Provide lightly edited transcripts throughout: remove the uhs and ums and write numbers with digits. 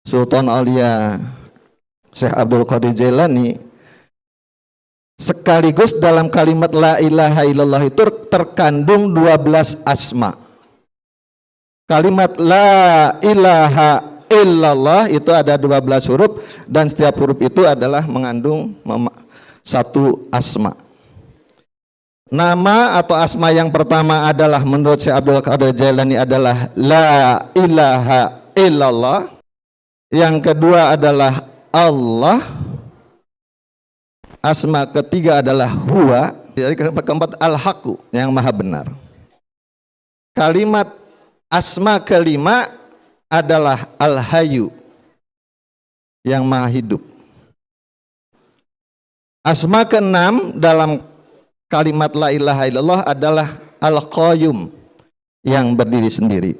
Sultan Aulia Syekh Abdul Qadir Jailani, sekaligus dalam kalimat la ilaha illallah itu terkandung 12 asma. Kalimat la ilaha illallah itu ada 12 huruf dan setiap huruf itu adalah mengandung satu asma. Nama atau asma yang pertama adalah menurut Syekh Abdul Qadir Jailani adalah la ilaha illallah. Yang kedua adalah Allah. Asma ketiga adalah huwa. Jadi keempat al-haqu, yang maha benar. Kalimat asma kelima adalah al-hayyu, yang maha hidup. Asma keenam dalam kalimat la ilaha illallah adalah al-qayyum, yang berdiri sendiri.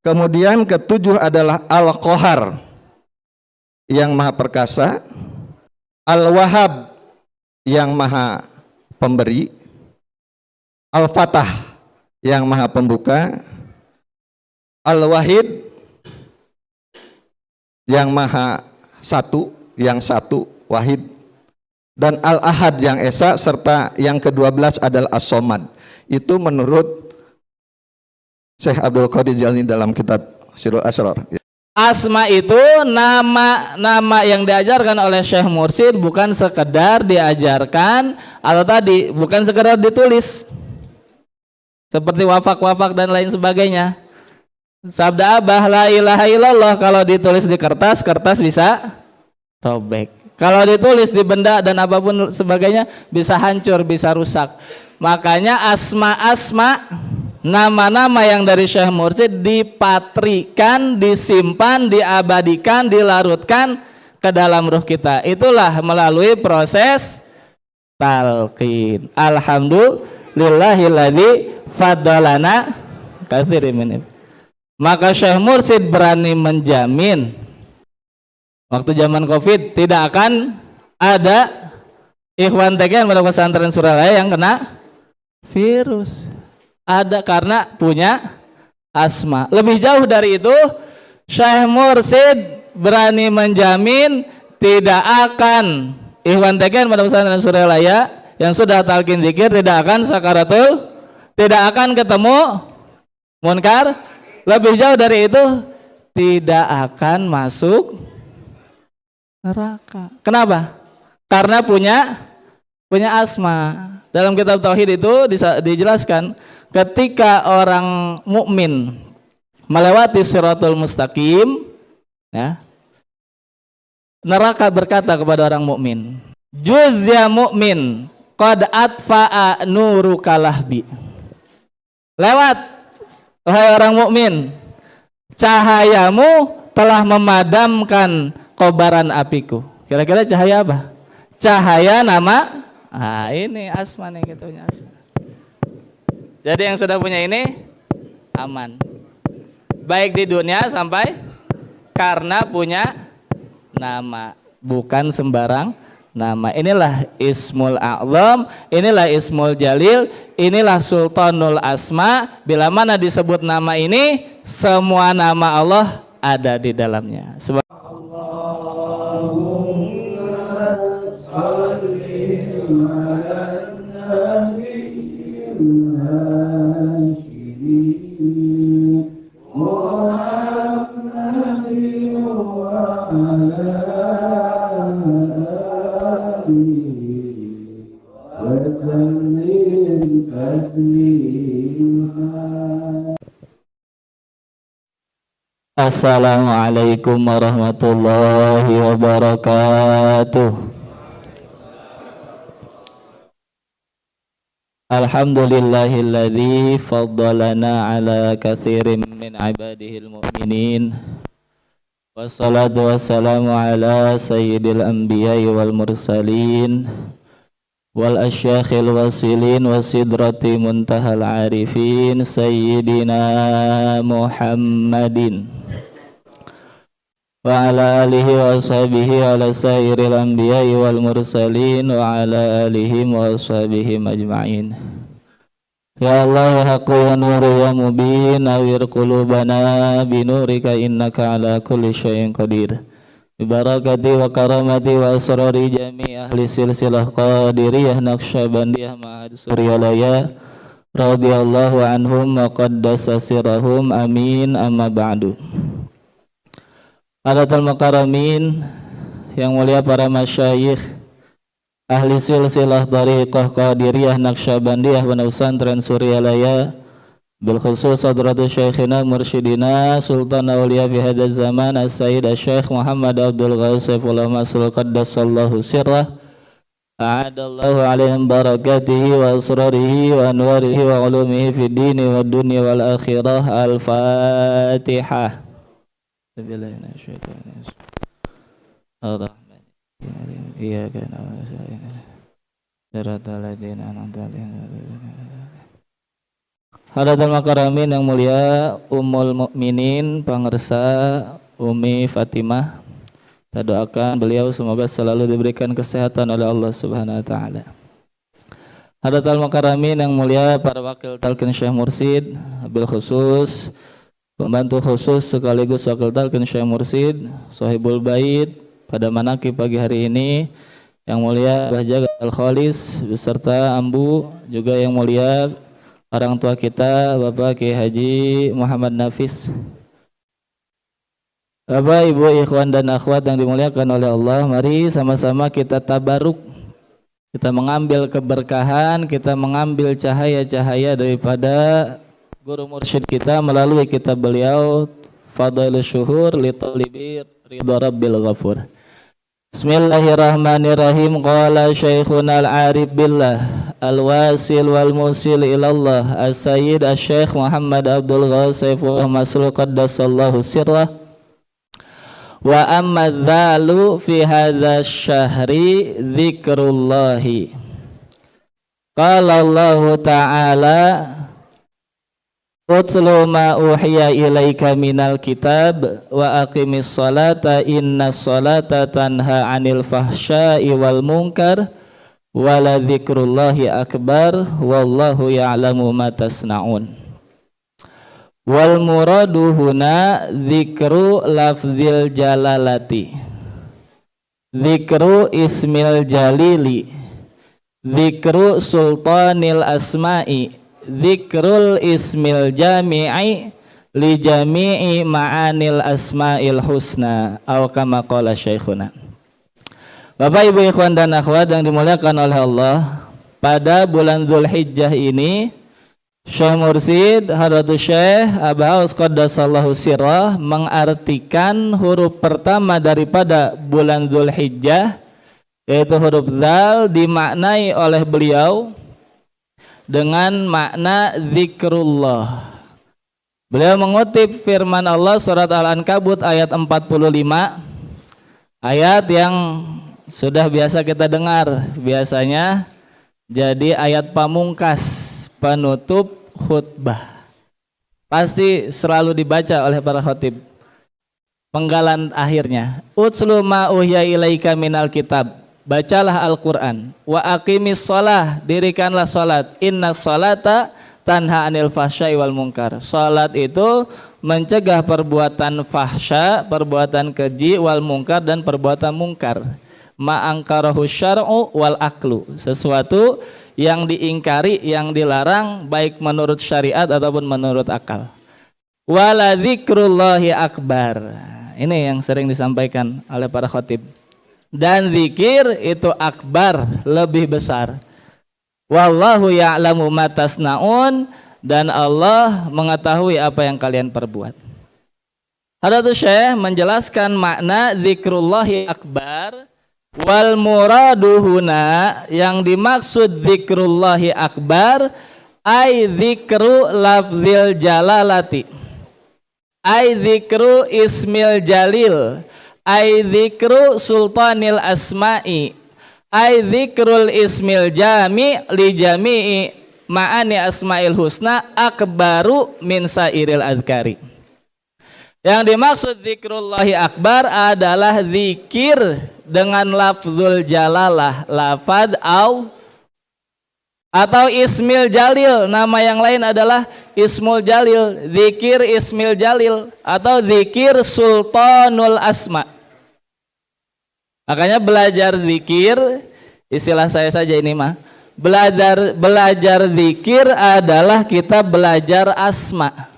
Kemudian ketujuh adalah al-qahar, yang maha perkasa. Al-wahhab, yang maha pemberi. Al-fatah, yang maha pembuka. Al-wahid, yang maha satu, yang satu, wahid. Dan al-ahad, yang esa, serta yang ke-12 adalah as-somad. Itu menurut Syekh Abdul Qadir Jailani dalam kitab Sirrul Asrar. Asma itu nama-nama yang diajarkan oleh Syekh Mursyid, bukan sekedar diajarkan atau tadi bukan sekedar ditulis seperti wafak-wafak dan lain sebagainya. Sabda Abah la ilaha illallah kalau ditulis di kertas, kertas bisa robek. Kalau ditulis di benda dan apapun sebagainya bisa hancur, bisa rusak. Makanya asma-asma, nama-nama yang dari Syekh Mursyid dipatrikan, disimpan, diabadikan, dilarutkan ke dalam ruh kita. Itulah melalui proses talqin. Alhamdulillahilladzi faddalana katsirin min. Maka Syekh Mursyid berani menjamin waktu zaman Covid tidak akan ada ikhwan TKN pada pesantren Suralaya yang kena virus. Ada karena punya asma. Lebih jauh dari itu, Syekh Mursyid berani menjamin tidak akan ikhwan TKN pada pesantren Suralaya yang sudah talqin zikir tidak akan sakaratul, tidak akan ketemu munkar. Lebih jauh dari itu, tidak akan masuk neraka. Kenapa? Karena punya asma. Dalam kitab tauhid itu dijelaskan ketika orang mukmin melewati siratul mustaqim, ya, neraka berkata kepada orang mukmin, "Juz ya mukmin, qad atfa'a nuruka lahbi." Lewat wahai orang mukmin, cahayamu telah memadamkan kobaran apiku. Kira-kira cahaya apa? Cahaya nama. Ini asma nih kita punya asma. Jadi yang sudah punya ini aman. Baik di dunia sampai karena punya nama, bukan sembarang nama. Inilah Ismul A'zam, inilah Ismul Jalil, inilah Sultanul Asma. Bila mana disebut nama ini, semua nama Allah ada di dalamnya. Assalamualaikum warahmatullahi wabarakatuh. Alhamdulillahilladzi faddalana ala katsirin min ibadihil mu'minin. Wassalatu wassalamu ala sayyidil anbiya'i wal mursalin wal asyakhil wasilin wasidrati muntahal arifin sayyidina Muhammadin wa ala alihi wa ashabihi ala sayyiril anbiya'i wal mursalin wa ala alihi wa ashabihi majma'in. Ya Allah ya Haqqu ya Nur ya Mubin nawir qulubana binurika innaka ala kulli syai'in qadir. Bibarakati wa karamati wa asrari jami ahli silsilah qadiriyah naqsyabandiyah ma'ad suryalaya radhiyallahu anhum wa qaddasa sirahum amin amma ba'du. Hadatul makaramin yang mulia para masyayikh ahli silsilah tariqah qadiriyah naqsyabandiyah wa pesantren Suryalaya bil khusus hadratu syekhina mursyidina sultan auliya fi hadzal zaman as-sayyid asy-syekh Muhammad Abdul Ghaus Saifullah Masul qaddasallahu sirrah a'adallahu alaihim barakatihi wa asrarihi wa anwarihi wa ulumihi fid dini wad dunya wal akhirah. Al-Fatihah. Billahi minasyaitonir rajim. Iya kan Hadatul makaramin yang mulia Ummul Mukminin pangersa Umi Fatimah, kita doakan beliau semoga selalu diberikan kesehatan oleh Allah Subhanahu wa taala. Hadatul makaramin yang mulia para wakil talqin Syekh Mursid, bil khusus pembantu khusus sekaligus wakil talqin Syekh Mursid, Sahibul Bait pada manaqib pagi hari ini, yang mulia Mbah Jagat Al-Khalis beserta Ambu, juga yang mulia orang tua kita Bapak Kiai Haji Muhammad Nafis, Bapak Ibu ikhwan dan akhwat yang dimuliakan oleh Allah. Mari sama-sama kita tabaruk, kita mengambil keberkahan, kita mengambil cahaya-cahaya daripada guru mursyid kita melalui kitab beliau Fadailus Syuhur li Talibi Ridha Rabbil Ghafur. Bismillahirrahmanirrahim. Qala Syekhuna al-Arif billah al-wasil wal musil ilallah as-sayyid asy-syekh Muhammad Abdul Ghaus Saifullah Masul qaddasallahu sirrah. Wa amma dzalu fi hadza syahri dzikrullahi. Qala Allah ta'ala Utlu ma uhiya ilaika minal kitab wa aqimis salata innas salata tanha 'anil fahsya'i wal munkar wa la dzikrullahi akbar wallahu ya'lamu ma tasna'un. Wal muradu huna dzikru lafzil jalalati, dzikru ismil jalili, dzikru sultanil asma'i, dzikrul ismil jami'i li jami'i ma'anil asma'il husna aw kama qala syekhuna. Bapak Ibu ikhwan dan akhwat yang dimuliakan oleh Allah, pada bulan Zulhijjah ini Syekh Mursid Hadratus Syekh Abu Aus qaddasallahu sirrah mengartikan huruf pertama daripada bulan Zulhijjah, yaitu huruf Zal, dimaknai oleh beliau dengan makna zikrullah. Beliau mengutip firman Allah surat Al-Ankabut ayat 45, ayat yang sudah biasa kita dengar biasanya jadi ayat pamungkas penutup khutbah, pasti selalu dibaca oleh para khatib. Penggalan akhirnya, utslu ma uhya ilaika minal kitab, bacalah Al-Quran. Wa aqimis shalah, dirikanlah salat. Inna salata tanha anil fahsya'i wal munkar. Salat itu mencegah perbuatan fahsya, perbuatan keji, wal munkar, dan perbuatan mungkar. Ma'angkarahu syar'u wal aklu, sesuatu yang diingkari, yang dilarang, baik menurut syariat ataupun menurut akal. Wala dzikrullahi akbar, ini yang sering disampaikan oleh para khatib. Dan zikir itu akbar, lebih besar. Wallahu ya'lamu ma tasna'un, dan Allah mengetahui apa yang kalian perbuat. Hadratus Syekh menjelaskan makna zikrullahi akbar. Wal muradu huna, yang dimaksud zikrullahi akbar, ay zikru lafzil jalalati, ay zikru ismil jalil, ay zikru sultanil asma'i, ay zikrul ismil jami' li jami'i ma'ani asma'il husna akbaru min sairil adhkari. Yang dimaksud zikrullahi akbar adalah zikir dengan lafzul jalalah, lafad Atau Ismil Jalil, nama yang lain adalah Ismul Jalil, zikir Ismil Jalil, atau zikir Sultanul Asma. Makanya belajar zikir, istilah saya saja ini mah, belajar zikir adalah kita belajar asma.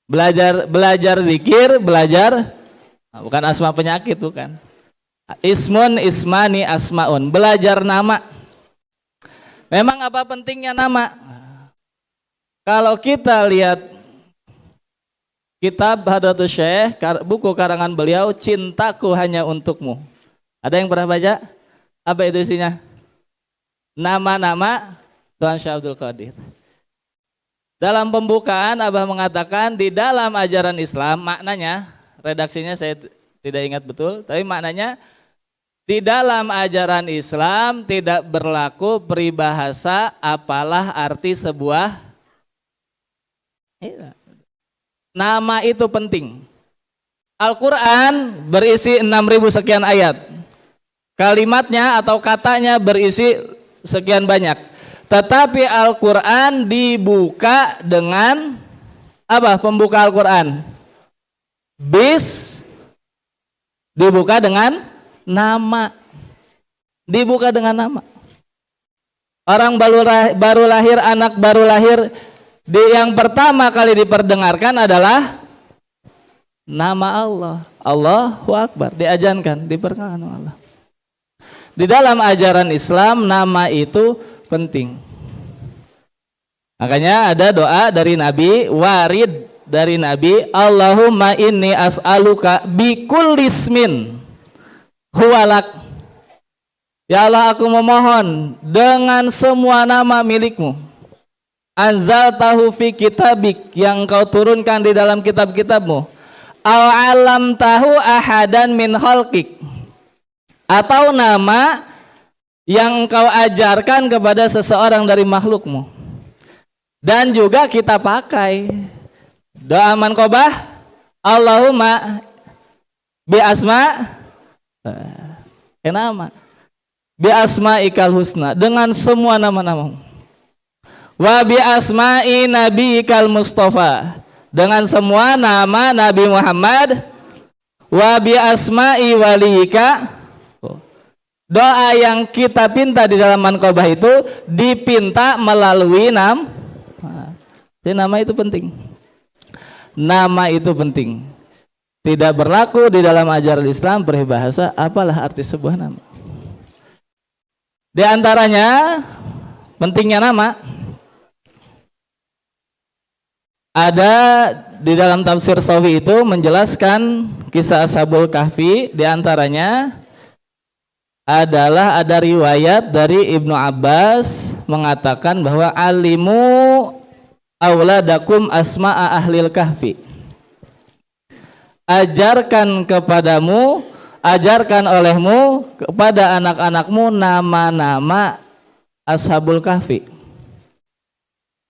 Belajar zikir, bukan asma penyakit, bukan. Ismun, ismani, asmaun, belajar nama. Memang apa pentingnya nama? Kalau kita lihat kitab Hadratus Syekh, buku karangan beliau, Cintaku Hanya Untukmu. Ada yang pernah baca? Apa itu isinya? Nama-nama Tuan Syekh Abdul Qadir. Dalam pembukaan Abah mengatakan di dalam ajaran Islam, maknanya, redaksinya saya tidak ingat betul, tapi maknanya di dalam ajaran Islam tidak berlaku peribahasa apalah arti sebuah nama. Itu penting. Al-Quran berisi 6.000 sekian ayat. Kalimatnya atau katanya berisi sekian banyak. Tetapi Al-Quran dibuka dengan apa? Pembuka Al-Quran dibuka dengan nama. Dibuka dengan nama. Orang baru lahir, anak baru lahir, yang pertama kali diperdengarkan adalah nama Allah. Allahu Akbar, diajankan, diperkenalkan Allah. Di dalam ajaran Islam nama itu penting. Makanya ada doa dari Nabi, warid dari Nabi, Allahumma inni as'aluka bikulli ismin huwalak. Ya Allah, aku memohon dengan semua nama milikmu, anzaltahu fi kitabik, yang kau turunkan di dalam kitab-kitabmu, aw alamtahu ahadan min khalqik, atau nama yang kau ajarkan kepada seseorang dari makhlukmu. Dan juga kita pakai doa manqobah, Allahumma bi asma nama bi asma'ikal husna, dengan semua nama-namamu, wa bi asma'i nabiyikal mustafa, dengan semua nama Nabi Muhammad, wa bi asma'i waliyika. Doa yang kita pinta di dalam manqobah itu dipinta melalui nama. Jadi nama itu penting. Nama itu penting. Tidak berlaku di dalam ajaran Islam peribahasa apalah arti sebuah nama. Di antaranya pentingnya nama ada di dalam tafsir Sawi itu menjelaskan kisah Ashabul Kahfi. Di antaranya adalah ada riwayat dari Ibnu Abbas mengatakan bahwa alimu auladakum asma'a ahlil kahfi, ajarkan olehmu kepada anak-anakmu nama-nama Ashabul Kahfi.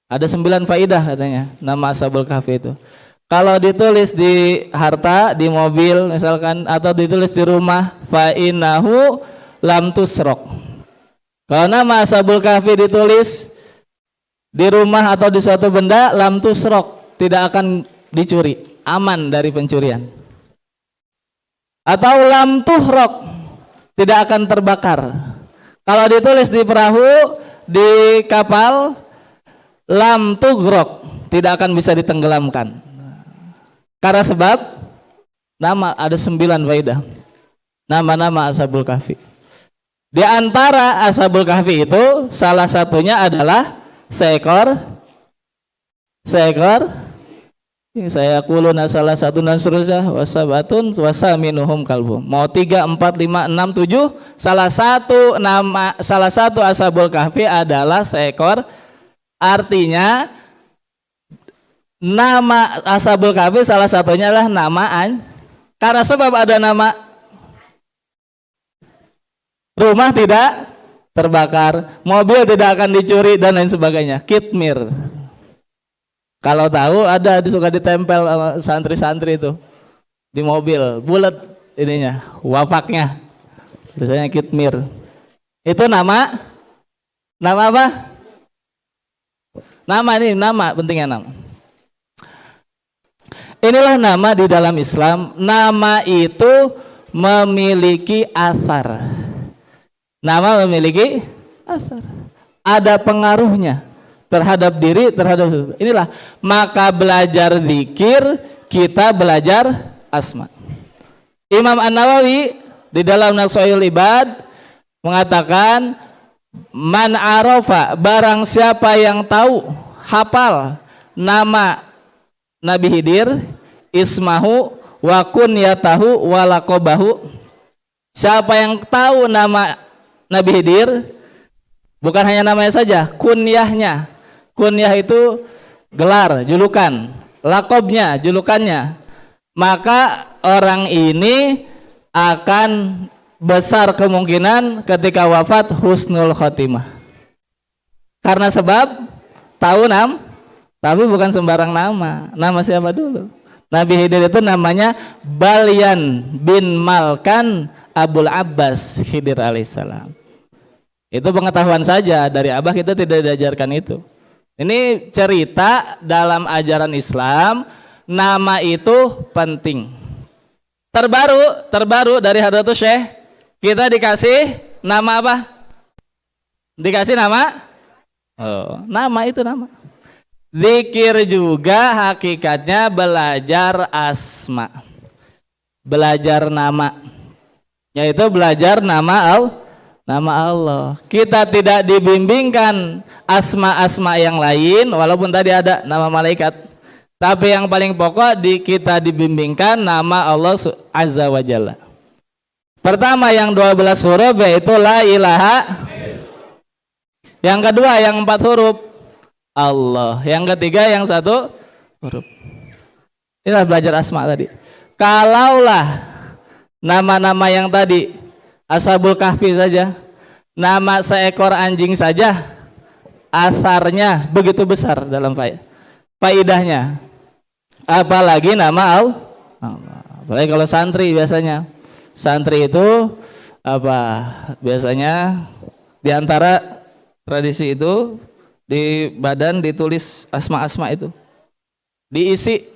Ada 9 faidah katanya nama Ashabul Kahfi itu. Kalau ditulis di harta, di mobil misalkan, atau ditulis di rumah, fa innahu lam tusrok. Kalau nama Ashabul Kahfi ditulis di rumah atau di suatu benda, lam tusrok, tidak akan dicuri, aman dari pencurian. Atau lam tuhrok, tidak akan terbakar. Kalau ditulis di perahu, di kapal, lam tugrok, tidak akan bisa ditenggelamkan. Karena sebab nama ada 9 faidah nama-nama Ashabul Kahfi. Di antara Ashabul Kahfi itu salah satunya adalah seekor saya kuluna salah satu dan seterusnya, wasabatun wasaminuhum kalbu. Mau 3, 4, 5, 6, 7, salah satu Ashabul Kahfi adalah seekor. Artinya nama Ashabul Kahfi salah satunya adalah namaan. Karena sebab ada nama, rumah tidak terbakar, mobil tidak akan dicuri, dan lain sebagainya. Kitmir, kalau tahu ada suka ditempel sama santri-santri itu di mobil, bulat ininya, wafaknya, biasanya kitmir. Itu nama Nama apa? Nama, ini nama, pentingnya nama. Inilah nama di dalam Islam. Nama itu memiliki asar. Nama memiliki asar. Ada pengaruhnya terhadap diri, terhadap sesuatu. Inilah, maka belajar zikir, kita belajar asma. Imam An-Nawawi di dalam Nashul Ibad mengatakan, man arafa, barang siapa yang tahu, hafal nama Nabi Khidir, ismahu wa kunyatahu wa laqabahu. Siapa yang tahu nama Nabi Khidir, bukan hanya namanya saja, kunyahnya. Kunyah itu gelar, julukan. Laqabnya, julukannya. Maka orang ini akan besar kemungkinan ketika wafat husnul khotimah. Karena sebab tahu nama, tapi bukan sembarang nama. Nama siapa dulu? Nabi Khidir itu namanya Balyan bin Malkan Abul Abbas Khidir alaihissalam. Itu pengetahuan saja, dari abah kita tidak diajarkan itu. Ini cerita dalam ajaran Islam, nama itu penting. Terbaru dari Hadratus Syekh, kita dikasih nama apa? Dikasih nama? Oh, nama itu nama. Zikir juga hakikatnya belajar asma. Belajar nama. Yaitu belajar nama Allah. Kita tidak dibimbingkan asma-asma yang lain, walaupun tadi ada nama malaikat. Tapi yang paling pokok kita dibimbingkan nama Allah Azza wa Jalla. Pertama yang 12 huruf yaitu la ilaha. Yang kedua yang 4 huruf Allah. Yang ketiga yang 1 huruf. Inilah belajar asma tadi. Kalaulah nama-nama yang tadi Ashabul Kahfi saja, nama seekor anjing saja, asarnya begitu besar dalam faidahnya. Apalagi nama Allah. Apalagi kalau santri biasanya. Santri itu apa? Biasanya diantara tradisi itu di badan ditulis asma-asma itu. Diisi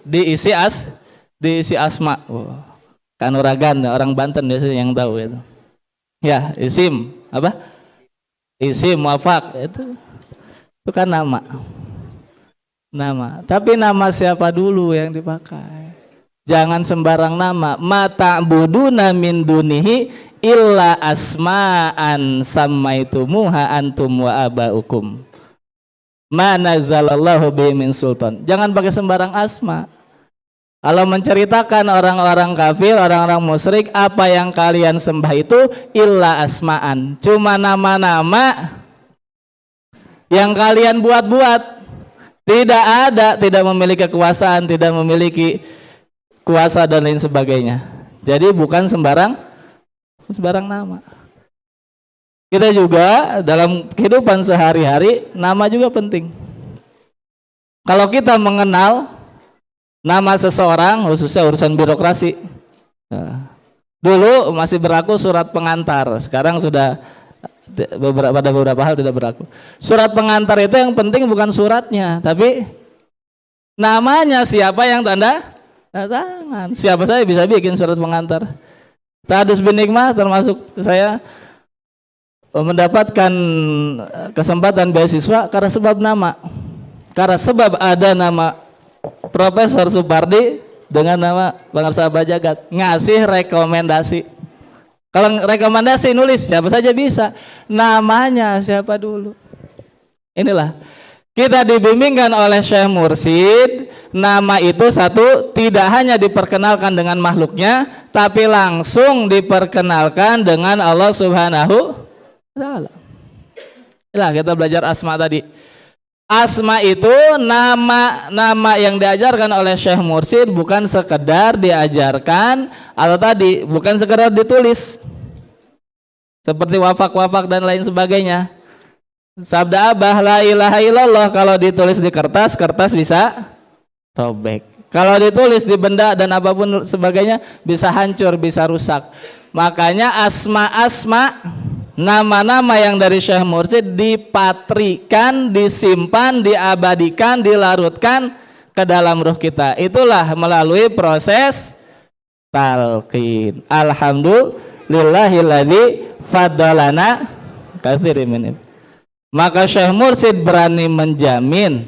asma. Oh. Kanuragan, orang Banten biasanya yang tahu itu. Ya, isim apa? Isim wafak itu kan nama. Nama. Tapi nama siapa dulu yang dipakai? Jangan sembarang nama. Mata buduna min dunihi illa asma'an sammaitumuha antum wa abaukum. Ma nazzalallahu bihi min sultan. Jangan pakai sembarang asma. Kalau menceritakan orang-orang kafir, orang-orang musyrik, apa yang kalian sembah itu illa asma'an, cuma nama-nama yang kalian buat-buat. Tidak memiliki kekuasaan, tidak memiliki kuasa dan lain sebagainya. Jadi bukan sembarang nama. Kita juga dalam kehidupan sehari-hari nama juga penting. Kalau kita mengenal nama seseorang, khususnya urusan birokrasi. Dulu masih berlaku surat pengantar, sekarang sudah pada beberapa hal tidak berlaku. Surat pengantar itu yang penting bukan suratnya, tapi namanya siapa yang tanda tangan. Siapa saya bisa bikin surat pengantar. Tadus bin Nikmah termasuk saya mendapatkan kesempatan beasiswa karena sebab nama. Karena sebab ada nama Profesor Supardi dengan nama Pangarsa Bajagat ngasih rekomendasi. Kalau rekomendasi nulis siapa saja bisa, namanya siapa dulu. Inilah kita dibimbingkan oleh Syekh Mursid, nama itu satu tidak hanya diperkenalkan dengan makhluknya, tapi langsung diperkenalkan dengan Allah Subhanahu wa Ta'ala. Inilah kita belajar asma tadi. Asma itu nama yang diajarkan oleh Syekh Mursid, bukan sekedar diajarkan atau tadi bukan sekedar ditulis seperti wafak-wafak dan lain sebagainya. Sabda Abah la ilaha illallah kalau ditulis di kertas bisa robek. Kalau ditulis di benda dan apapun sebagainya bisa hancur, bisa rusak. Makanya asma-asma nama-nama yang dari Syekh Mursyid dipatrikan, disimpan, diabadikan, dilarutkan ke dalam ruh kita. Itulah melalui proses talqin. Alhamdulillahilladzi faddalana katsirin min. Maka Syekh Mursyid berani menjamin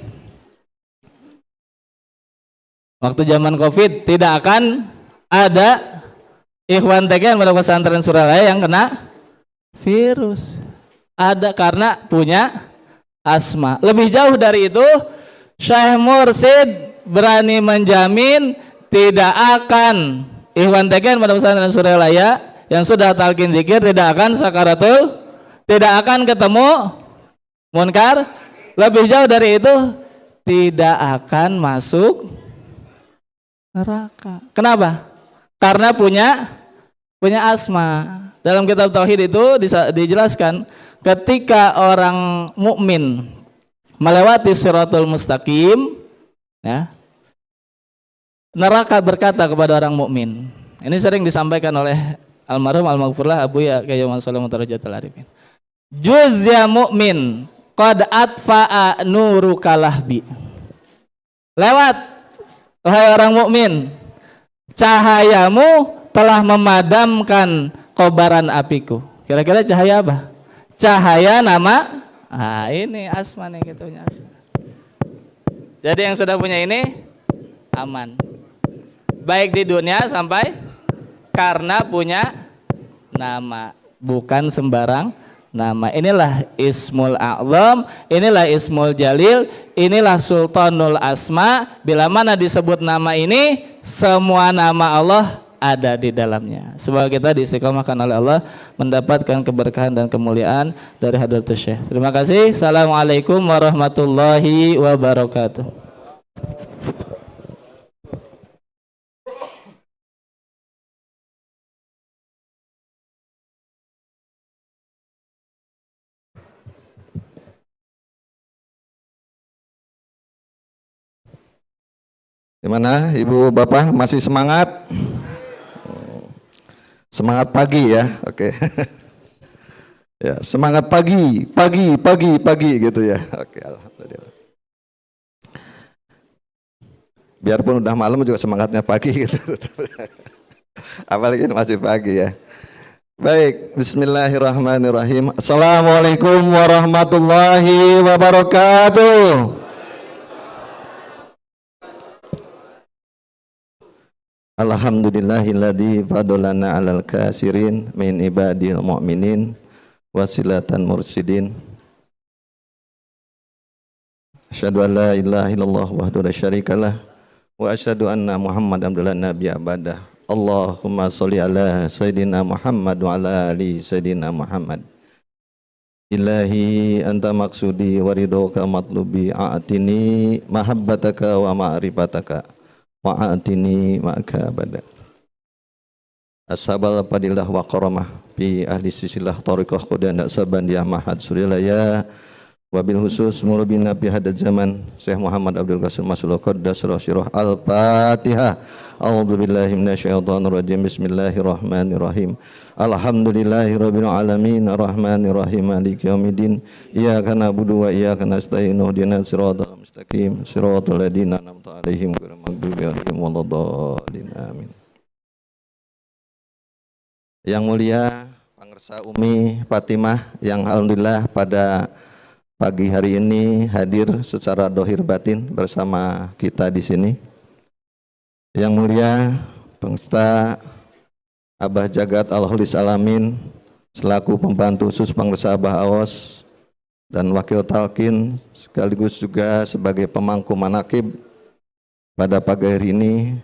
waktu zaman Covid tidak akan ada ikhwan TKN pada pesantren Suralaya yang kena virus. Ada karena punya asma. Lebih jauh dari itu, Syekh Mursyid berani menjamin tidak akan ikhwan TKN pada pesantren Suralaya yang sudah talqin zikir tidak akan sakaratul, tidak akan ketemu munkar. Lebih jauh dari itu, tidak akan masuk neraka. Kenapa? Karena punya asma. Dalam kitab tauhid itu dijelaskan ketika orang mukmin melewati Shiratul Mustaqim, ya, neraka berkata kepada orang mukmin. Ini sering disampaikan oleh almarhum al-maghfurlah Abu Ya Kiai Muhammad Shalih Mutarajjatul Arifin. Juz ya mukmin qad atfa'a nuruka lahbi. Lewat, wahai orang mukmin, cahayamu telah memadamkan kobaran apiku. Kira-kira cahaya apa? Cahaya nama. Ini asma nih, kita punya asma. Jadi yang sudah punya ini aman, baik di dunia sampai karena punya nama, bukan sembarang nama. Inilah Ismul A'zam, inilah Ismul Jalil, inilah Sultanul Asma. Bila mana disebut nama ini, semua nama Allah ada di dalamnya. Semoga kita diistiqomahkan oleh Allah, mendapatkan keberkahan dan kemuliaan dari Hadratus Syekh. Terima kasih. Assalamualaikum warahmatullahi wabarakatuh. Gimana Ibu Bapak, masih semangat? Semangat pagi ya, oke. Ya, semangat pagi gitu ya. Oke, alhamdulillah. Biarpun udah malam juga semangatnya pagi gitu. Apalagi masih pagi ya. Baik, bismillahirrahmanirrahim. Assalamualaikum warahmatullahi wabarakatuh. Alhamdulillahilladzi fadolana alal kasirin min ibadil mu'minin wasilatan mursidin. Asyhadu an la ilaha illallah wahdahu la syarikalah wa asyhadu anna Muhammadan abduhu nabi abadah. Allahumma sholli ala sayyidina Muhammad wa ala ali sayyidina Muhammad. Ilahi anta maksudi wa ridhoka matlubi a'tini mahabbataka wa ma'rifataka wa'atini ma'aka abada. Ashabal fadilah wa karamah fi ahli sisilah tariqah qudan saban ya mahad surilaya wabil khusus murabina fi hadad zaman Syekh Muhammad Abdul Qasim Mas'ul Qaddas Rasyirah Al-Fatihah. A'udzu billahi minasyaitonir rajim. Bismillahirrahmanirrahim. Alhamdulillahirabbil alamin arrahmanirrahim maliki yaumiddin. Iyyaka na'budu wa iyyaka nasta'in ihdinas siratal mustaqim siratal ladzina an'amta 'alaihim ghairil maghdubi 'alaihim waladdallin. Amin. Yang mulia Pangersa Umi Fatimah yang alhamdulillah pada pagi hari ini hadir secara dohir batin bersama kita di sini. Yang mulia Pengsta Abah Jagat Al-Holis Alamin selaku pembantu khusus Pangersa Abah Aos dan wakil talqin sekaligus juga sebagai pemangku manaqib pada pagi hari ini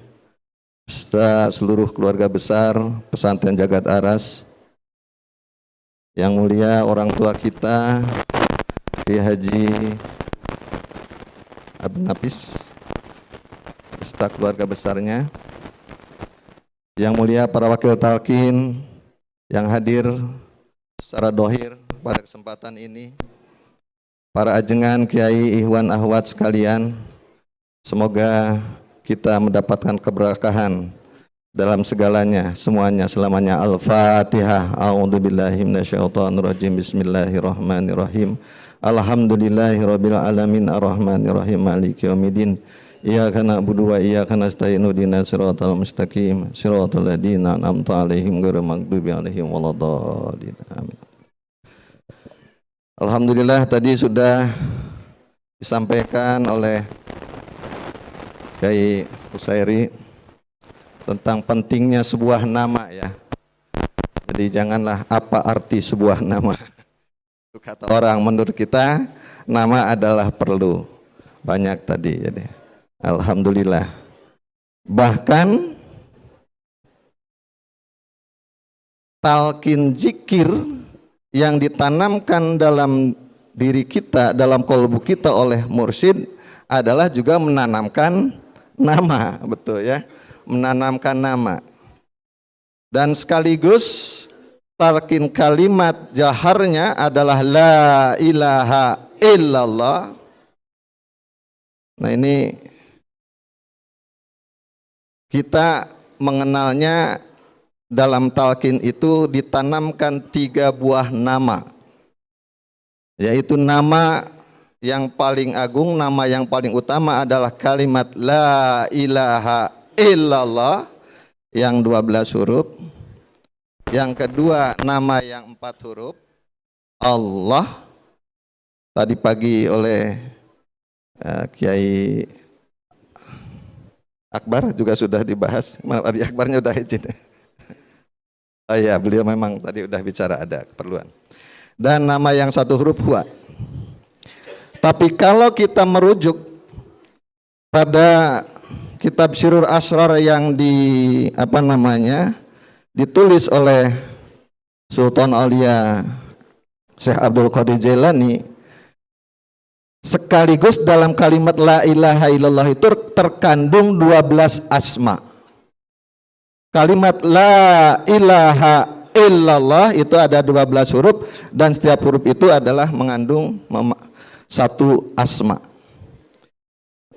beserta seluruh keluarga besar pesantren Jagat Aras. Yang mulia orang tua kita Kiai Haji Abdul Nafis beserta keluarga besarnya. Yang mulia para wakil talqin yang hadir secara dohir pada kesempatan ini, para ajengan kiai ikhwan ahwat sekalian, semoga kita mendapatkan keberkahan dalam segalanya, semuanya, selamanya. Al-Fatihah. A'udzubillahi minasyaitonirrajim. Bismillahirrahmanirrahim. Alhamdulillahirabbil alamin arrahmanirrahim maliki yaumiddin. Iyyaka na'budu wa iyyaka nasta'in ihdinas siratal mustaqim siratal ladzina an'amta 'alaihim ghairil maghdubi 'alaihim waladdallin. Amin. Alhamdulillah tadi sudah disampaikan oleh Kiai Husairi tentang pentingnya sebuah nama ya. Jadi janganlah apa arti sebuah nama. Kata orang, menurut kita nama adalah perlu. Banyak tadi jadi. Alhamdulillah. Bahkan talqin zikir yang ditanamkan dalam diri kita, dalam kolbu kita oleh mursyid adalah juga menanamkan nama, betul ya, menanamkan nama. Dan sekaligus talqin kalimat jaharnya adalah la ilaha illallah. Nah ini kita mengenalnya dalam talqin itu ditanamkan 3 buah nama, yaitu nama yang paling agung, nama yang paling utama adalah kalimat la ilaha illallah yang 12 huruf. Yang kedua nama yang 4 huruf Allah, tadi pagi oleh Kiai Akbar juga sudah dibahas. Adi Akbarnya udah izin. Oh iya, beliau memang tadi udah bicara ada keperluan. Dan nama yang 1 huruf huwa. Tapi kalau kita merujuk pada kitab Sirrul Asrar yang ditulis oleh Sultan Aulia Syekh Abdul Qadir Jailani, sekaligus dalam kalimat la ilaha illallah itu terkandung 12 asma. Kalimat la ilaha illallah itu ada 12 huruf dan setiap huruf itu adalah mengandung 1 asma.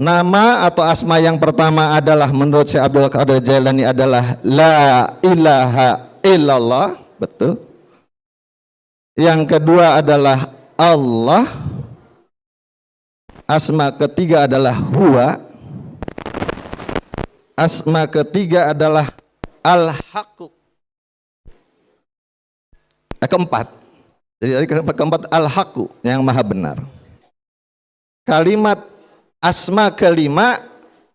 Nama atau asma yang pertama adalah menurut Syekh Abdul Qadir Jailani adalah la ilaha illallah, betul. Yang kedua adalah Allah. Asma ketiga adalah huwa. Asma ketiga adalah al-haqqu. Keempat. Jadi keempat al-haqqu, yang maha benar. Kalimat asma kelima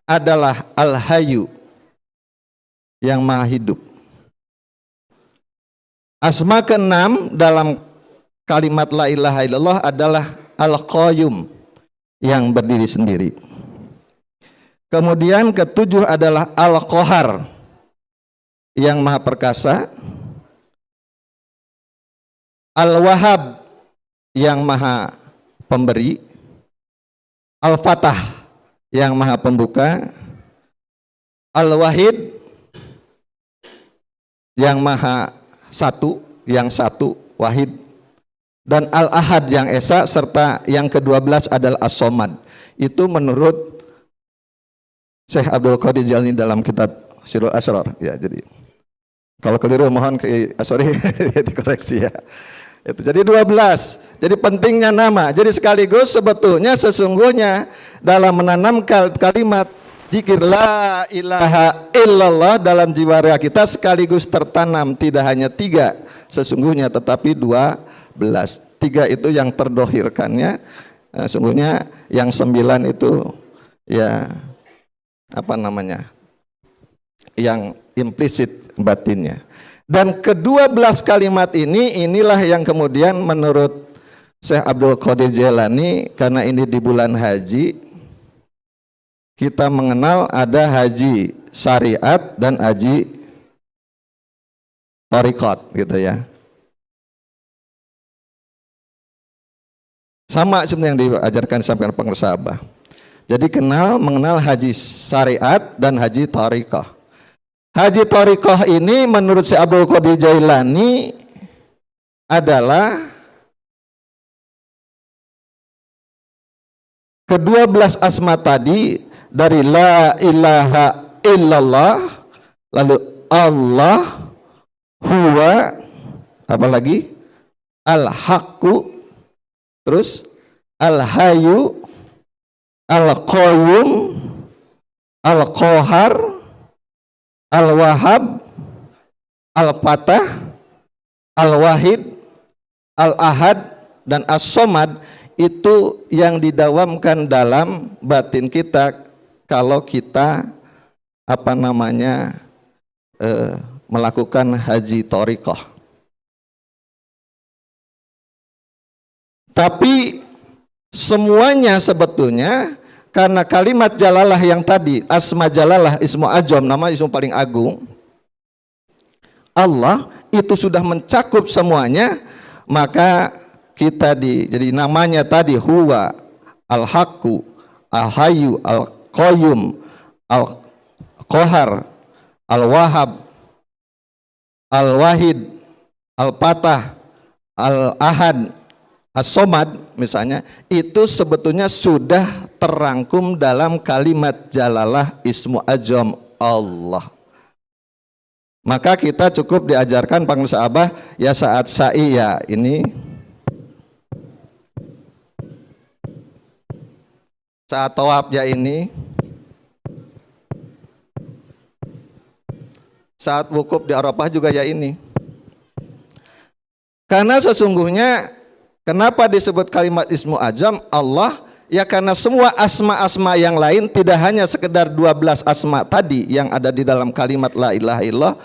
adalah al-hayyu, yang maha hidup. Asma keenam dalam kalimat la ilaha illallah adalah al-qayyum, yang berdiri sendiri. Kemudian ketujuh adalah al-qahar, yang maha perkasa. Al-wahhab, yang maha pemberi. Al-fatah, yang maha pembuka. Al-wahid, yang maha satu, yang satu, wahid. Dan al-ahad, yang esa, serta yang ke-12 adalah as-somad. Itu menurut Syekh Abdul Qadir Jailani dalam kitab Sirrul Asrar ya. Jadi kalau keliru mohon sorry dikoreksi ya. Itu jadi 12. Jadi pentingnya nama. Jadi sekaligus sebetulnya sesungguhnya dalam menanamkan kalimat zikir la ilaha illallah dalam jiwa raga kita sekaligus tertanam tidak hanya 3 sesungguhnya tetapi 12. 3 itu yang terdohirkannya, sungguhnya yang 9 itu ya yang implisit batinnya. Dan ke-12 kalimat inilah yang kemudian menurut Syekh Abdul Qadir Jailani, karena ini di bulan haji, kita mengenal ada haji syariat dan haji thariqat gitu ya. Sama sebenarnya yang diajarkan sampai pengusaha Abah. Jadi mengenal haji syariat dan haji thariqah. Haji thariqah ini menurut Syekh Abdul Qadir Jailani adalah ke-12 asma tadi dari la ilaha illallah lalu Allah, huwa, apalagi al-haqqu, terus al-hayyu, al-qayyum, al-qahar, al-wahhab, al-fatah, al-wahid, al-ahad, dan as-somad. Itu yang didawamkan dalam batin kita kalau kita melakukan haji thoriqah. Tapi semuanya sebetulnya karena kalimat jalalah yang tadi, asma jalalah, ismu ajam, nama ismu paling agung, Allah itu sudah mencakup semuanya, maka kita jadi namanya tadi huwa, al-haqqu, al-hayyu, al-qayyum, al-qahar, al-wahhab, al-wahid, al-fatah, al-ahad, as-somad misalnya, itu sebetulnya sudah terangkum dalam kalimat jalalah ismu ajam Allah. Maka kita cukup diajarkan panggil sahabat ya saat sa'i ya ini, saat tawaf ya ini, saat wukuf di Arafah juga ya ini. Karena sesungguhnya kenapa disebut kalimat ismu ajam Allah? Ya karena semua asma-asma yang lain tidak hanya sekedar 12 asma tadi yang ada di dalam kalimat la ilaha illallah,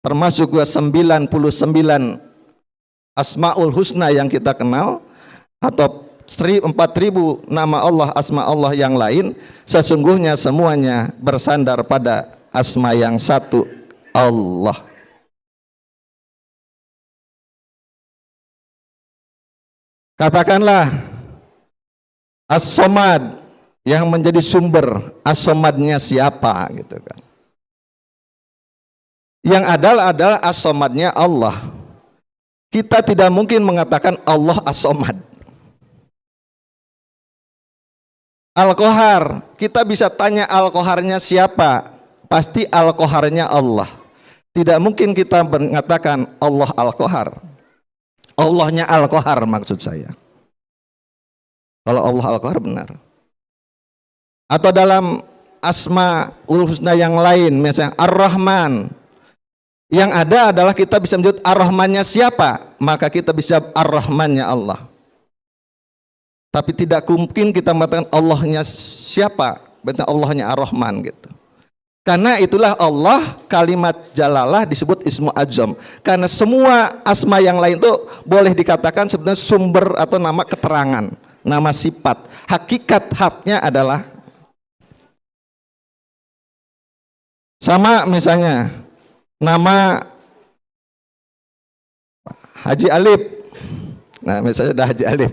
termasuk 99 asmaul husna yang kita kenal atau 4.000 nama Allah, asma Allah yang lain, sesungguhnya semuanya bersandar pada asma yang satu, Allah. Katakanlah as-somad yang menjadi sumber, as-somadnya siapa gitu kan. Yang adalah as-somadnya Allah. Kita tidak mungkin mengatakan Allah as-somad. Al-Qahar, kita bisa tanya Al-Qaharnya siapa? Pasti Al-Qaharnya Allah. Tidak mungkin kita mengatakan Allah Al-Qahar. Allahnya Al-Qahar maksud saya. Kalau Allah Al-Qahar benar. Atau dalam Asmaul Husna yang lain, misalnya Ar-Rahman. Yang ada adalah kita bisa menyebut Ar-Rahmannya siapa? Maka kita bisa Ar-Rahmannya Allah. Tapi tidak mungkin kita mengatakan Allahnya siapa, berarti Allahnya Ar-Rahman gitu. Karena itulah Allah, kalimat jalalah disebut ismu ajam. Karena semua asma yang lain itu boleh dikatakan sebenarnya sumber atau nama keterangan, nama sifat. Hakikat haknya adalah sama, misalnya nama Haji Alif. Nah, misalnya ada Haji Alif.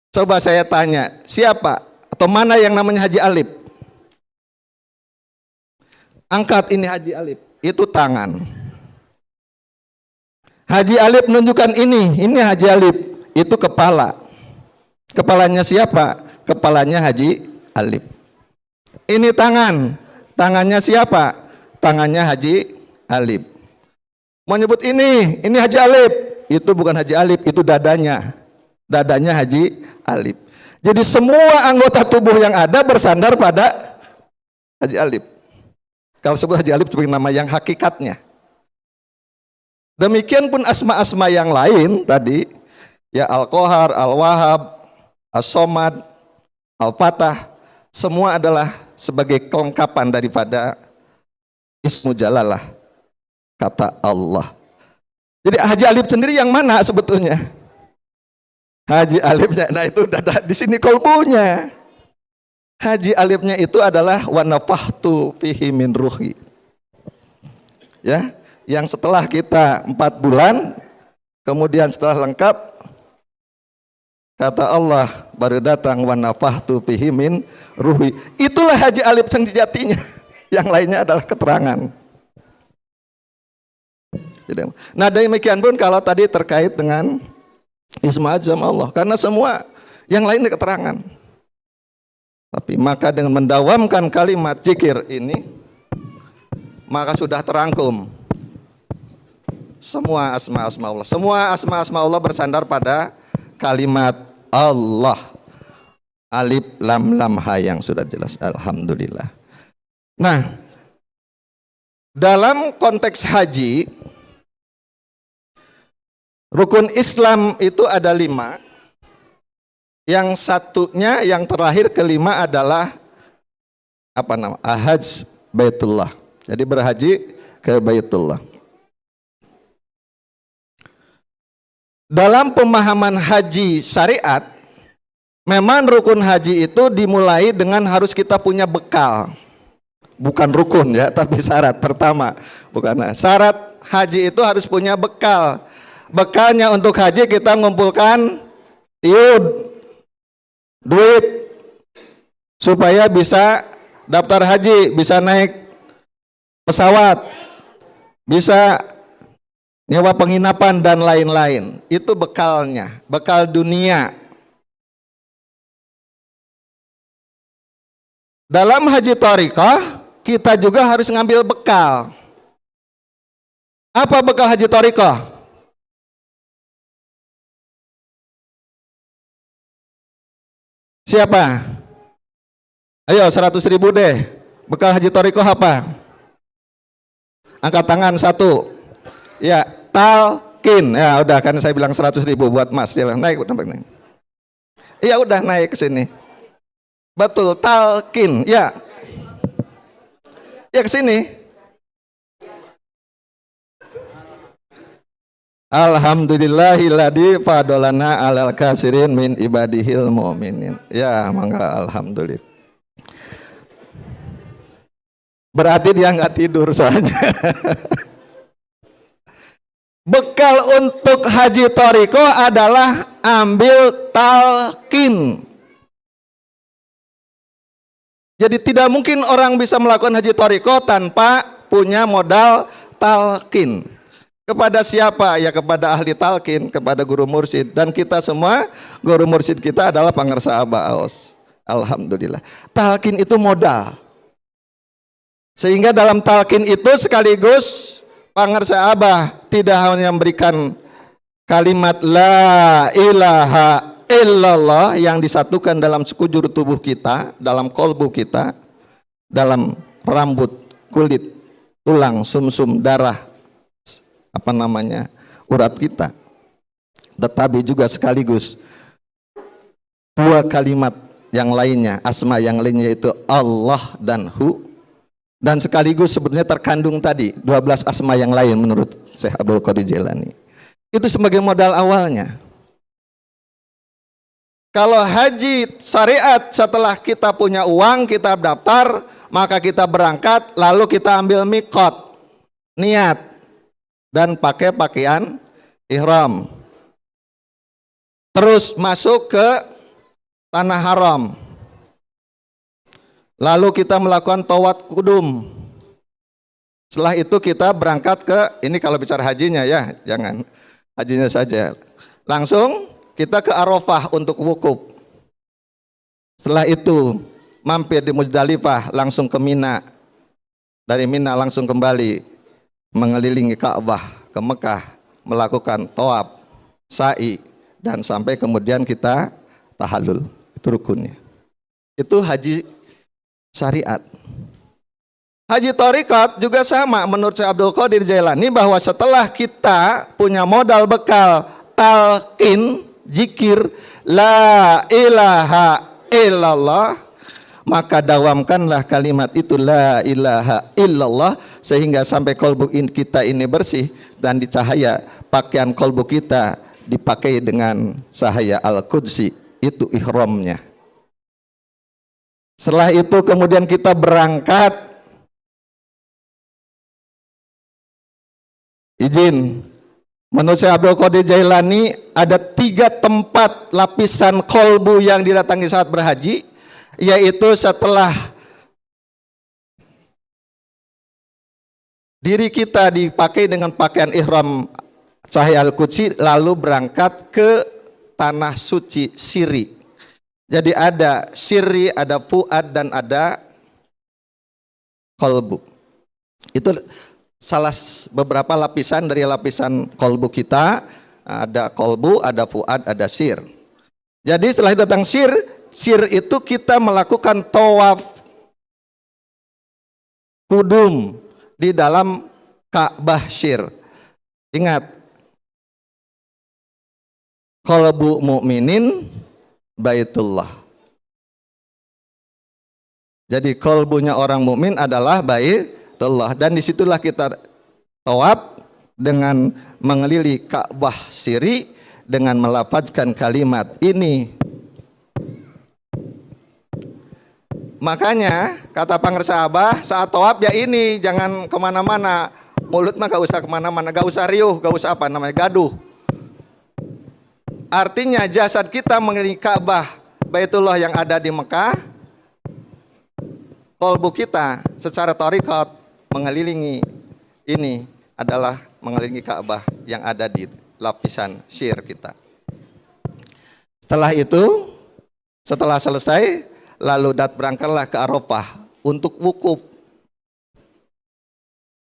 Coba saya tanya, siapa atau mana yang namanya Haji Alif? Angkat ini Haji Alif, itu tangan. Haji Alif menunjukkan ini Haji Alif, itu kepala. Kepalanya siapa? Kepalanya Haji Alif. Ini tangan, tangannya siapa? Tangannya Haji Alif. Mau nyebut ini Haji Alif, itu bukan Haji Alif, itu dadanya. Dadanya Haji Alif. Jadi semua anggota tubuh yang ada bersandar pada Haji Alif. Kalau sebut Haji Alif sebagai nama yang hakikatnya. Demikian pun asma-asma yang lain tadi, ya Al-Qahar, Al-Wahhab, As-Somad, Al-Fatah, semua adalah sebagai kelengkapan daripada ismu jalalah, kata Allah. Jadi Haji Alif sendiri yang mana sebetulnya? Haji Alifnya, nah itu ada di sini kolbunya. Haji Alifnya itu adalah wa nafahtu fihi min ruhi. Ya, yang setelah kita 4 bulan, kemudian setelah lengkap, kata Allah baru datang wa nafahtu fihi min ruhi. Itulah Haji Alif yang sejatinya. Yang lainnya adalah keterangan. Nah demikian pun kalau tadi terkait dengan ismu ajam Allah, karena semua yang lainnya keterangan. Tapi maka dengan mendawamkan kalimat zikir ini, maka sudah terangkum semua asma-asma Allah. Semua asma-asma Allah bersandar pada kalimat Allah. Alif lam lam ha yang sudah jelas. Alhamdulillah. Nah, dalam konteks haji, rukun Islam itu ada 5. Yang satunya, yang terakhir kelima adalah apa nama? Hajj Baitullah. Jadi berhaji ke Baitullah. Dalam pemahaman haji syariat, memang rukun haji itu dimulai dengan harus kita punya bekal. Bukan rukun ya, tapi syarat pertama. Bukan. Syarat haji itu harus punya bekal. Bekalnya untuk haji kita mengumpulkan tiud, duit, supaya bisa daftar haji, bisa naik pesawat, bisa nyewa penginapan dan lain-lain. Itu bekalnya, bekal dunia. Dalam haji thariqah kita juga harus ngambil bekal. Apa bekal haji thariqah? Siapa? Ayo 100.000 deh. Bekal haji thariqah apa? Angkat tangan 1. Ya, talqin. Ya udah, kan saya bilang 100.000 buat Mas. Ya, naik, naik. Ya udah, naik ke sini. Betul, talqin. Ya. Ya ke sini. Alhamdulillahilladzi fadolana alal kasirin min ibadihil mu'minin. Ya, mangga alhamdulillah. Berarti dia nggak tidur soalnya. Bekal untuk haji thariqah adalah ambil talqin. Jadi tidak mungkin orang bisa melakukan haji thariqah tanpa punya modal talqin. Kepada siapa? Ya kepada ahli talqin, kepada guru mursyid. Dan kita semua, guru mursyid kita adalah Pangarsa Abah Aos. Alhamdulillah. Talqin itu modal. Sehingga dalam talqin itu sekaligus Pangarsa Abah tidak hanya memberikan kalimat la ilaha illallah yang disatukan dalam sekujur tubuh kita, dalam kolbu kita, dalam rambut, kulit, tulang, sumsum, darah, apa namanya, urat kita, tetapi juga sekaligus 2 kalimat yang lainnya, asma yang lainnya itu Allah dan Hu. Dan sekaligus sebenarnya terkandung tadi 12 asma yang lain menurut Syekh Abdul Qadir Jailani. Itu sebagai modal awalnya. Kalau haji syariat setelah kita punya uang, kita daftar, maka kita berangkat, lalu kita ambil miqat, niat, dan pakai pakaian ihram. Terus masuk ke tanah haram. Lalu kita melakukan tawaf kudum. Setelah itu kita berangkat ke, ini kalau bicara hajinya ya, jangan hajinya saja. Langsung kita ke Arafah untuk wukuf. Setelah itu mampir di Muzdalifah, langsung ke Mina. Dari Mina langsung kembali mengelilingi Ka'bah ke Mekah, melakukan tawaf, sa'i, dan sampai kemudian kita tahallul. Itu rukunnya. Itu haji syariat. Haji thariqat juga sama menurut Syekh Abdul Qadir Jailani, bahwa setelah kita punya modal bekal talqin, zikir la ilaha illallah, maka dawamkanlah kalimat itu la ilaha illallah sehingga sampai kolbu kita ini bersih dan dicahaya pakaian kolbu kita dipakai dengan cahaya al-qudsi, itu ihramnya. Setelah itu kemudian kita berangkat. Izin, menurut Syekh Abdul Qadir Jailani ada 3 tempat lapisan kolbu yang didatangi saat berhaji, yaitu setelah diri kita dipakai dengan pakaian ihram cahaya al-qudsi, lalu berangkat ke tanah suci siri. Jadi ada siri, ada fuad, dan ada kolbu. Itu beberapa lapisan dari lapisan kolbu kita. Ada kolbu, ada fuad, ada sir. Jadi setelah itu datang sir itu kita melakukan tawaf kudum di dalam Ka'bah sir. Ingat, kolbu mukminin baitullah. Jadi kolbunya orang mukmin adalah baitullah, dan disitulah kita tawaf dengan mengelilingi Ka'bah siri dengan melafazkan kalimat ini. Makanya kata pangresa Abah saat tawaf ya ini, jangan kemana-mana, mulut mah gak usah kemana-mana, gak usah riuh, gak usah apa namanya gaduh. Artinya jasad kita mengelilingi Ka'bah Baitullah yang ada di Mekah, kolbu kita secara thariqat mengelilingi ini adalah mengelilingi Ka'bah yang ada di lapisan syir kita. Setelah itu, setelah selesai, lalu berangkatlah ke Arafah untuk wukuf.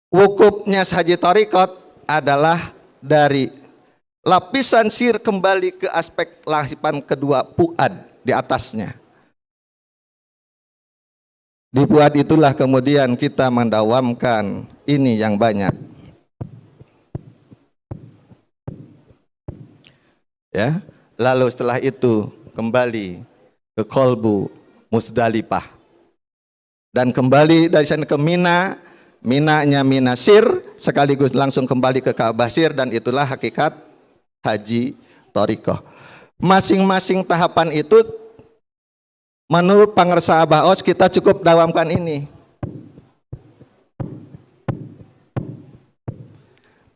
Wukufnya haji thariqat adalah dari lapisan syir kembali ke aspek lapisan kedua fuad di atasnya. Di fuad itulah kemudian kita mendawamkan ini yang banyak. Ya, lalu setelah itu kembali ke kolbu Musdalifah dan kembali dari sana ke Mina. Minanya Mina sir sekaligus langsung kembali ke Ka'bah sir, dan itulah hakikat haji thariqah. Masing-masing tahapan itu menurut pangresa Abah Os kita cukup dawamkan ini.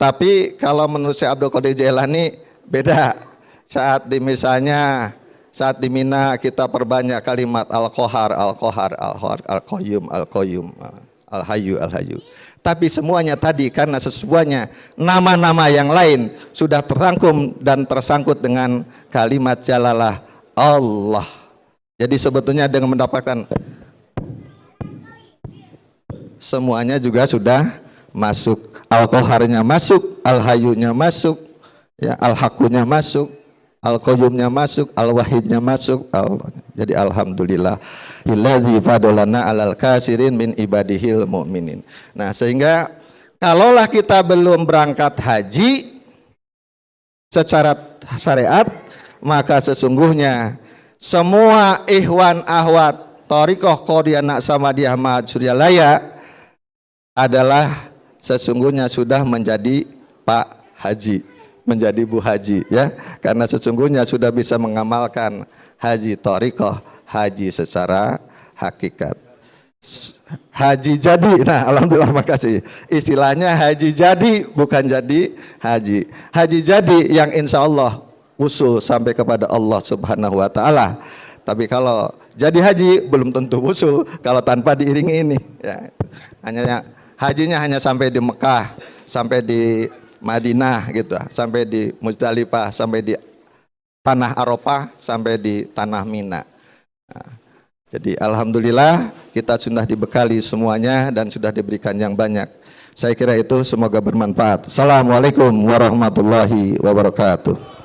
Tapi kalau menurut Syekh Abdul Qadir Jailani beda. Saat di misalnya saat di Mina kita perbanyak kalimat al-Qahar, al-Qahar, al-Qahar, al-Qayyum, al-Qayyum, al-Hayyu, al-Hayyu. Tapi semuanya tadi karena sesuanya nama-nama yang lain sudah terangkum dan tersangkut dengan kalimat jalalah Allah. Jadi sebetulnya dengan mendapatkan semuanya juga sudah masuk. Al-Qaharnya masuk, al-Hayyunya masuk, ya, al-Haqunya masuk, Al-Qayyumnya masuk, Al-Wahidnya masuk. Jadi alhamdulillah illadzi fadolana alal kasirin min ibadihil mu'minin. Nah, sehingga kalaulah kita belum berangkat haji secara syariat, maka sesungguhnya semua ikhwan ahwat thariqah Qadhiyah Naqsabandiyah Ma'had Suryalaya adalah sesungguhnya sudah menjadi Pak Haji, menjadi Bu Haji, ya, karena sesungguhnya sudah bisa mengamalkan haji thariqah, haji secara hakikat. Haji jadi, nah alhamdulillah, makasih. Istilahnya haji jadi, bukan jadi haji. Haji jadi yang insya Allah usul sampai kepada Allah Subhanahu wa Ta'ala. Tapi kalau jadi haji belum tentu usul kalau tanpa diiringi ini, ya. Hajinya hanya sampai di Mekah, sampai di Madinah gitu, sampai di Musdalifah, sampai di tanah Arafah, sampai di tanah Mina. Nah, jadi alhamdulillah kita sudah dibekali semuanya dan sudah diberikan yang banyak. Saya kira itu semoga bermanfaat. Assalamualaikum warahmatullahi wabarakatuh.